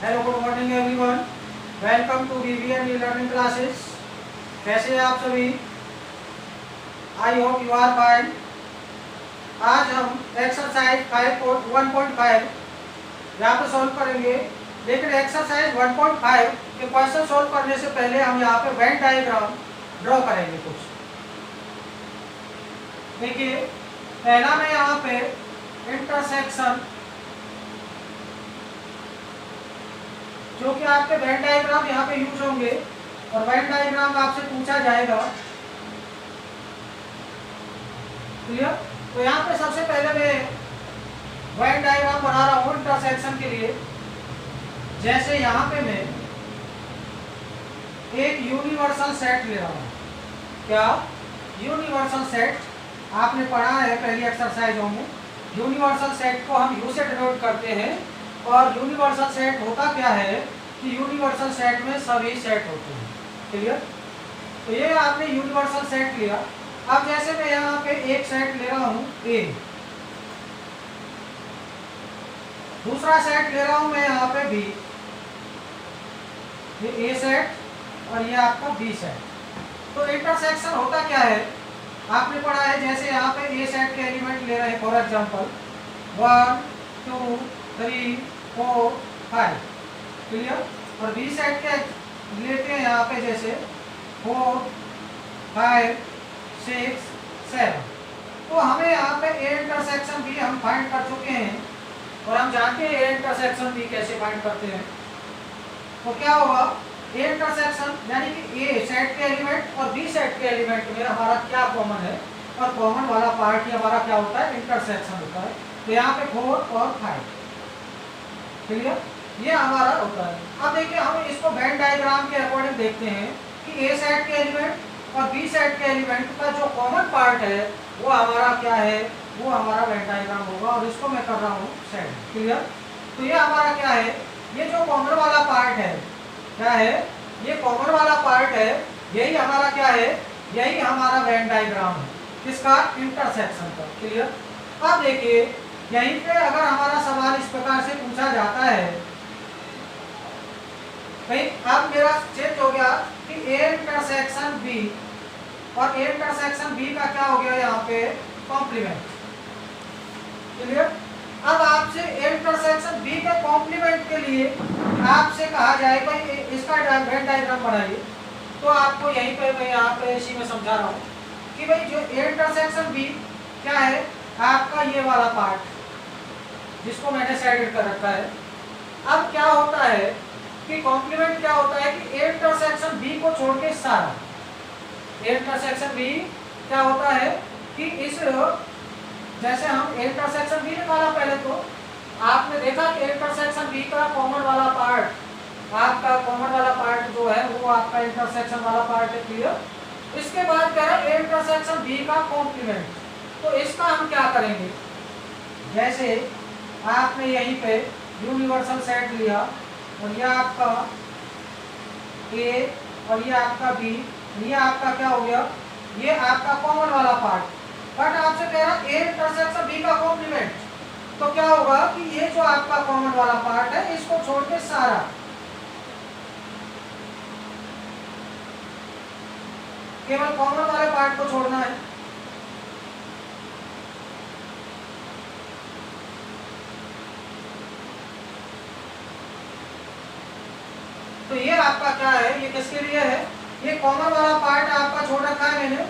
Hello good morning everyone, welcome to VVN e learning classes. कैसे हैं आप सभी? I hope you are fine. आज हम एक्सरसाइज 1.5 यहाँ पे सॉल्व करेंगे, लेकिन एक्सरसाइज 1.5 के क्वेश्चन सॉल्व करने से पहले हम यहाँ पे वेन डायग्राम ड्रॉ करेंगे कुछ। देखिए, पहला मैं यहाँ पे इंटरसेक्शन, जो कि आपके वेन डायग्राम यहाँ पे यूज होंगे और वेन डायग्राम आपसे पूछा जाएगा। क्लियर? तो यहाँ पे सबसे पहले मैं वेन डायग्राम बना रहा हूँ इंटरसेक्शन के लिए। जैसे यहाँ पे मैं एक यूनिवर्सल सेट ले रहा हूँ। क्या? यूनिवर्सल सेट आपने पढ़ा है पहली एक्सरसाइजों में। यूनिवर्सल सेट को हम यू से डिनोट करते हैं, और यूनिवर्सल सेट होता क्या है कि यूनिवर्सल सेट में सभी सेट होते हैं। क्लियर? तो ये आपने यूनिवर्सल सेट लिया। अब जैसे मैं यहाँ पे एक सेट ले रहा हूँ ए, दूसरा सेट ले रहा हूँ मैं यहाँ पे बी, ये ए सेट और ये आपका बी सेट। तो इंटरसेक्शन होता क्या है आपने पढ़ा है। जैसे यहाँ पे ए सेट के एलिमेंट ले रहे हैं, फॉर एग्जांपल 1 2 3 4 5। क्लियर? और बी सेट के लेते हैं यहाँ पे जैसे 4 5 6 7। तो हमें यहाँ पे ए इंटरसेक्शन बी हम फाइंड कर चुके हैं, और हम जानते हैं ए इंटरसेक्शन बी कैसे फाइंड करते हैं। तो क्या होगा, ए इंटरसेक्शन यानी कि ए सेट के एलिमेंट और बी सेट के एलिमेंट में हमारा क्या कॉमन है, और कॉमन वाला पार्ट ही हमारा क्या होता है, इंटरसेक्शन होता है। तो यहाँ पे 4 और 5। क्लियर? ये हमारा होता है। अब देखिए, हम इसको वेन डायग्राम के अकॉर्डिंग देखते हैं कि ए सेट के एलिमेंट और बी सेट के एलिमेंट का जो कॉमन पार्ट है वो हमारा क्या है, वो हमारा वेन डायग्राम होगा। और इसको मैं कर रहा हूँ सेट। क्लियर? तो ये हमारा क्या है, ये जो कॉमन वाला पार्ट है, क्या है, ये कॉमन वाला पार्ट है, यही हमारा क्या है, यही हमारा वेन डायग्राम है। किसका? इंटरसेक्शन का। क्लियर? अब देखिए, यहीं पे अगर हमारा सवाल इस प्रकार से पूछा जाता है, भाई अब मेरा चेंज हो गया कि ए इंटरसेक्शन बी, और ए इंटरसेक्शन बी का क्या हो गया यहाँ पे, कॉम्प्लीमेंट। क्लियर? अब आपसे ए इंटरसेक्शन बी के कॉम्प्लीमेंट के लिए आपसे कहा जाए भाई इसका वेन डायग्राम बनाइए, तो आपको यहीं पे मैं यहाँ पे इसी में समझा रहा हूँ कि भाई जो ए इंटरसेक्शन बी क्या है, आपका ये वाला पार्ट जिसको मैंने साइड कर रखा है। अब क्या होता है कि कॉम्प्लीमेंट क्या होता है कि ए इंटरसेक्शन बी को छोड़ के सारा, ए इंटरसेक्शन बी क्या होता है कि इस, जैसे हम ए इंटरसेक्शन बी निकाला पहले, तो आपने देखा कि ए इंटरसेक्शन बी का कॉमन वाला पार्ट, आपका कॉमन वाला पार्ट जो है वो आपका इंटरसेक्शन वाला पार्ट है। क्लियर? इसके बाद क्या है, ए इंटरसेक्शन बी का कॉम्प्लीमेंट। तो इसका हम क्या करेंगे, जैसे आपने यहीं पे यूनिवर्सल सेट लिया, और ये आपका ए और ये आपका बी, ये आपका क्या हो गया, ये आपका कॉमन वाला पार्ट। बट आपसे कह रहा ए इंटरसेक्शन बी का कॉम्प्लीमेंट, तो क्या होगा कि ये जो आपका कॉमन वाला पार्ट है इसको छोड़ के सारा, केवल कॉमन वाले पार्ट को छोड़ना है। तो ये आपका क्या है, ये किसके लिए है, ये कॉमन वाला पार्ट आपका छोड़ रखा है मैंने,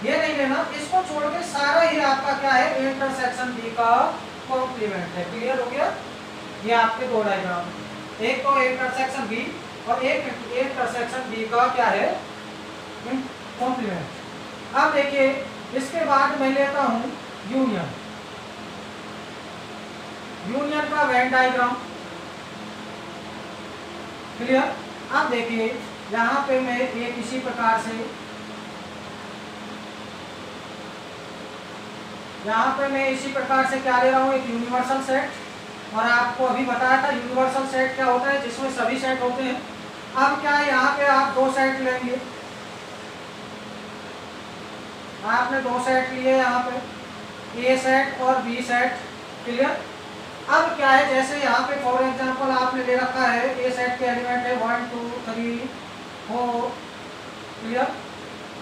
ये नहीं लेना, इसको छोड़ के सारा ही आपका क्या है, इंटरसेक्शन बी का कॉम्प्लीमेंट है। क्लियर हो गया? ये आपके दो डायग्राम, एक तो इंटरसेक्शन बी और एक इंटरसेक्शन बी का क्या है, कॉम्प्लीमेंट। अब देखिए, इसके बाद मैं लेता हूं यूनियन, यूनियन का वेन डायग्राम। क्लियर? अब देखिए, यहाँ पे मैं एक इसी प्रकार से, यहाँ पे मैं इसी प्रकार से क्या ले रहा हूँ, एक यूनिवर्सल सेट। और आपको अभी बताया था यूनिवर्सल सेट क्या होता है, जिसमें सभी सेट होते हैं। अब क्या है, यहाँ पे आप दो सेट लेंगे, आपने दो सेट लिए यहाँ पे, ए सेट और बी सेट। क्लियर? अब क्या है, जैसे यहाँ पे फॉर एग्जांपल आपने ले रखा है ए सेट के एलिमेंट है 1 2 3 4, क्लियर,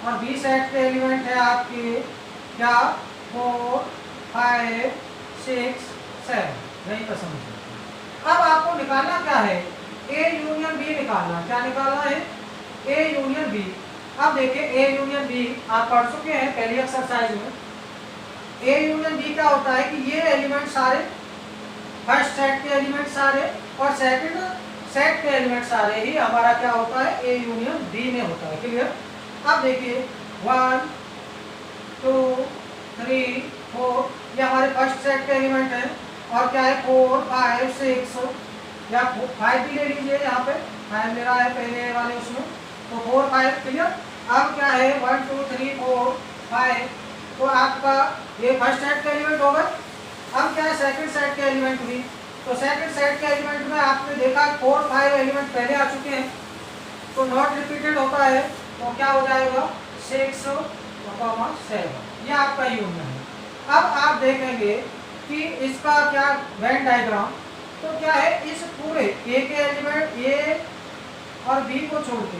और बी सेट के एलिमेंट है आपके क्या 4 5 6 7, यही पर समझिए। अब आपको निकालना क्या है, ए यूनियन बी निकालना। क्या निकालना है, ए यूनियन बी। अब देखिए ए यूनियन बी आप पढ़ चुके हैं पहली एक्सरसाइज में। ए यूनियन बी क्या होता है कि ये एलिमेंट सारे फर्स्ट सेट के एलिमेंट सारे और सेकंड सेट के एलिमेंट सारे ही हमारा क्या होता है, ए यूनियन बी में होता है, क्लियर। अब देखिए 1 2 3 4 ये हमारे फर्स्ट सेट के एलिमेंट है, और क्या है 4 5 6 या 5 भी ले लीजिए, यहाँ पे 5 ले रहा है पहले वाले उसमें, तो 4 5, क्लियर। अब क्या है 1 2 3 4 5, तो आपका ये फर्स्ट सेट के एलिमेंट हो गए। अब क्या है सेकंड सेट के एलिमेंट भी, तो सेकंड सेट के एलिमेंट में आपने देखा 4 5 एलिमेंट पहले आ चुके हैं, तो नॉट रिपीटेड होता है, तो क्या हो जाएगा 6 7, ये आपका यूनियन है। अब आप देखेंगे कि इसका क्या वेन डायग्राम, तो क्या है इस पूरे ए के एलिमेंट ए और बी को छोड़ के,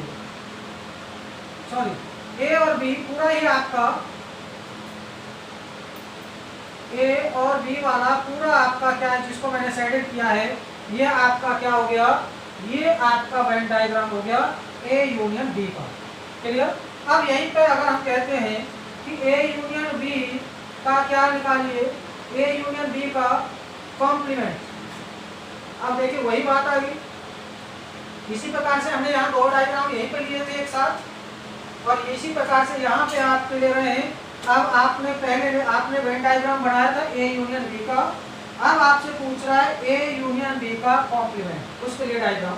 सॉरी ए और बी पूरा ही आपका ए और बी वाला पूरा आपका क्या है जिसको मैंने शेडेड किया है, ये आपका क्या हो गया, ये आपका वेन डायग्राम हो गया ए यूनियन बी का, क्लियर। अब यहीं पे अगर हम कहते हैं कि ए यूनियन बी का क्या निकालिए, ए यूनियन बी का कॉम्प्लीमेंट। अब देखिए वही बात आ गई। इसी प्रकार से हमने यहाँ दो डायग्राम यहीं पे लिए थे एक साथ, और इसी प्रकार से यहाँ पे आप ले रहे हैं। अब आपने पहले आपने वेन डायग्राम बनाया था ए यूनियन बी का, अब आपसे पूछ रहा है ए यूनियन बी का कॉम्प्लीमेंट, उसके लिए डायग्राम।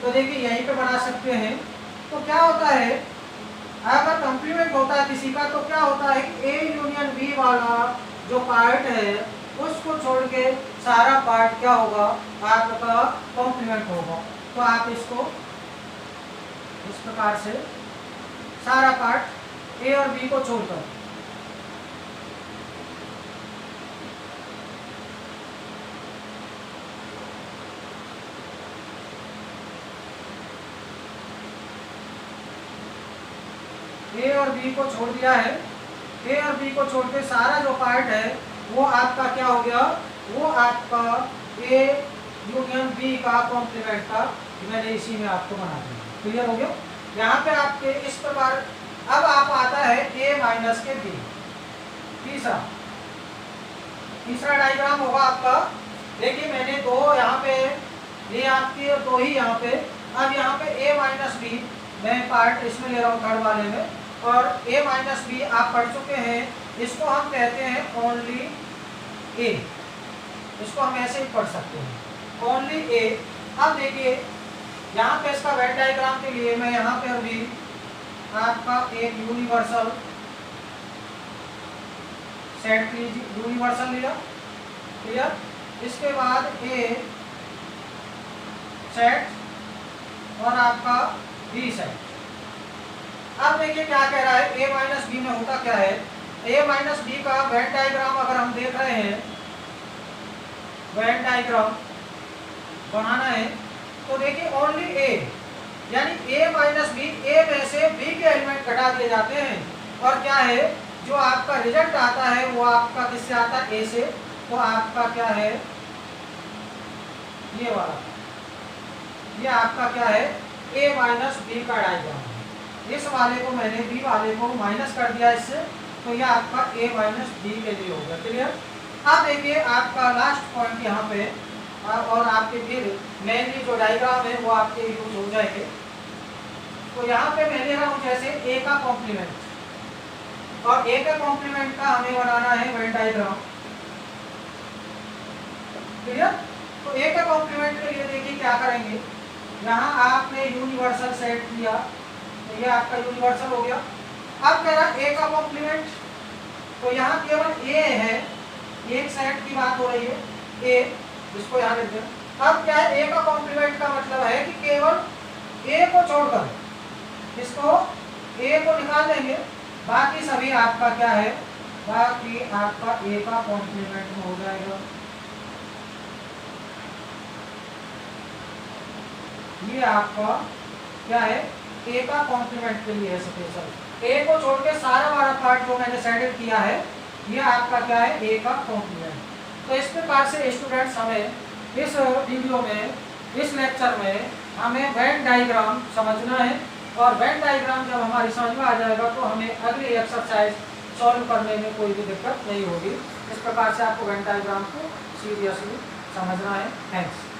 तो देखिए यहीं पे बना सकते हैं। तो क्या होता है, अगर कॉम्प्लीमेंट होता है किसी का, तो क्या होता है कि ए यूनियन बी वाला जो पार्ट है उसको छोड़ के सारा पार्ट क्या होगा, आपका कॉम्प्लीमेंट होगा। तो आप इसको इस प्रकार से सारा पार्ट ए और बी को छोड़कर, ए और बी को छोड़ दिया है, ए और बी को छोड़ के सारा जो पार्ट है वो आपका क्या हो गया, वो आपका ए यूनियन बी का कॉम्प्लीमेंट का, मैंने इसी में आपको बना दिया, क्लियर हो गया। यहाँ पे आपके इस प्रकार अब आप आता है ए माइनस के बी, तीसरा डायग्राम होगा आपका। देखिए मैंने दो यहाँ पे ये आपकी और दो ही यहाँ पे, अब यहाँ पे ए माइनस बी मैं पार्ट इसमें ले रहा हूँ थर्ड वाले में, और a माइनस बी आप पढ़ चुके हैं, इसको हम कहते हैं ओनली a, इसको हम ऐसे ही पढ़ सकते हैं ओनली a। अब देखिए यहाँ पे इसका वेन डायग्राम के लिए मैं यहाँ पे अभी आपका एक यूनिवर्सल सेट यूनिवर्सल लिया, क्लियर। इसके बाद a सेट और आपका b सेट। अब देखिए क्या कह रहा है, a माइनस बी में होता क्या है, a माइनस बी का वेन डायग्राम अगर हम देख रहे हैं, वेन डायग्राम बनाना है, तो देखिए ओनली a, यानी a माइनस बी, a में से b के एलिमेंट घटा दिए जाते हैं, और क्या है जो आपका रिजल्ट आता है वो आपका किससे आता है, a से। तो आपका क्या है ये वाला, ये आपका क्या है a माइनस बी का डायग्राम है। इस वाले को मैंने बी वाले को माइनस कर दिया इससे, तो यह आपका a माइनस बी के लिए होगा, क्लियर। अब देखिए आपका लास्ट पॉइंट यहाँ पे, और आपके फिर मेनली जो डायग्राम है वो आपके यूज हो जाएंगे। तो यहाँ पे मैं ले रहा हूँ जैसे a का कॉम्प्लीमेंट, और a का कॉम्प्लीमेंट का हमें बनाना है वेन डायग्राम, क्लियर। तो a का कॉम्प्लीमेंट के लिए देखिए क्या करेंगे, यहाँ आपने यूनिवर्सल सेट लिया, तो ये आपका यूनिवर्सल हो गया। अब कह रहा है a का कॉम्प्लीमेंट, तो यहाँ केवल a है, एक सेट की बात हो रही है a, इसको यहाँ लिख दें। अब क्या है a का कॉम्प्लीमेंट का मतलब है कि केवल a को छोड़कर, इसको a को निकाल देंगे, बाकी सभी आपका क्या है, बाकी आपका a का कॉम्प्लीमेंट में हो जाएगा। ये आपका क्या है, ए का कॉम्प्लीमेंट के लिए है स्पेशल। ए को छोड़ के सारा वाला पार्ट जो मैंने सेटल किया है ये आपका क्या है, ए का कॉम्प्लीमेंट। तो इस प्रकार से स्टूडेंट्स हमें इस वीडियो में, इस लेक्चर में हमें वेन डायग्राम समझना है, और वेन डायग्राम जब हमारी समझ में आ जाएगा तो हमें अगली एक्सरसाइज सॉल्व करने में कोई भी दिक्कत नहीं होगी। इस प्रकार से आपको वेन डायग्राम को सीरियसली समझना है। थैंक्स।